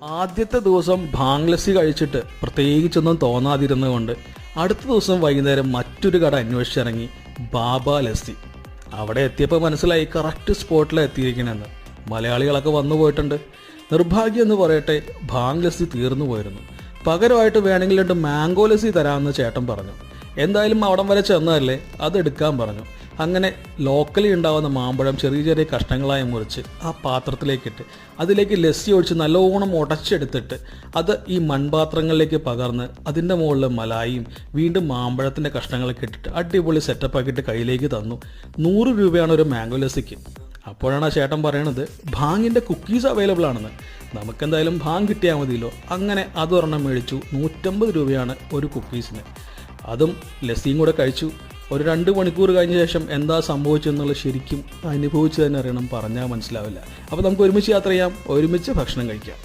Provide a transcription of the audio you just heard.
ആദ്യത്തെ ദിവസം ഭാങ് ലസ്സി കഴിച്ചിട്ട് പ്രത്യേകിച്ചൊന്നും തോന്നാതിരുന്നുകൊണ്ട് അടുത്ത ദിവസം വൈകുന്നേരം മറ്റൊരു കട അന്വേഷിച്ചിറങ്ങി ബാബ ലസ്സി. അവിടെ എത്തിയപ്പോൾ മനസ്സിലായി കറക്റ്റ് സ്പോട്ടിലാണ് എത്തിയിരിക്കണമെന്ന്. മലയാളികളൊക്കെ വന്നു പോയിട്ടുണ്ട്. നിർഭാഗ്യം എന്ന് പറയട്ടെ, ഭാങ് ലസ്സി തീർന്നു പോയിരുന്നു. പകരമായിട്ട് വേണമെങ്കിൽ 2 മാംഗോ ലസ്സി തരാമെന്ന് ചേട്ടൻ പറഞ്ഞു. എന്തായാലും അവിടം വരെ ചെന്നതല്ലേ, അതെടുക്കാൻ പറഞ്ഞു. അങ്ങനെ ലോക്കലി ഉണ്ടാകുന്ന മാമ്പഴം ചെറിയ ചെറിയ കഷ്ണങ്ങളായി മുറിച്ച് ആ പാത്രത്തിലേക്കിട്ട് അതിലേക്ക് ലസ്സി ഒഴിച്ച് നല്ലോണം ഉടച്ചെടുത്തിട്ട് അത് ഈ മൺപാത്രങ്ങളിലേക്ക് പകർന്ന് അതിൻ്റെ മുകളിൽ മലായിയും വീണ്ടും മാമ്പഴത്തിൻ്റെ കഷ്ണങ്ങളൊക്കെ ഇട്ടിട്ട് അടിപൊളി സെറ്റപ്പ് ആക്കിയിട്ട് കയ്യിലേക്ക് തന്നു. 100 രൂപയാണ് ഒരു മാംഗോ ലസ്സിക്ക്. അപ്പോഴാണ് ആ ചേട്ടൻ പറയണത് ഭാങ്ങിൻ്റെ കുക്കീസ് അവൈലബിൾ ആണെന്ന്. നമുക്കെന്തായാലും ഭാങ് കിട്ടിയാൽ മതിയല്ലോ. അങ്ങനെ അതൊരെണ്ണം മേടിച്ചു. 150 രൂപയാണ് ഒരു കുക്കീസിന്. അതും ലസ്സിയും കൂടെ കഴിച്ചു. ഒരു 2 മണിക്കൂർ കഴിഞ്ഞ ശേഷം എന്താ സംഭവിച്ചെന്നുള്ളത് ശരിക്കും അനുഭവിച്ച് തന്നെ അറിയണം, പറഞ്ഞാൽ മനസ്സിലാവില്ല. അപ്പോൾ നമുക്ക് ഒരുമിച്ച് യാത്ര ചെയ്യാം, ഒരുമിച്ച് ഭക്ഷണം കഴിക്കാം.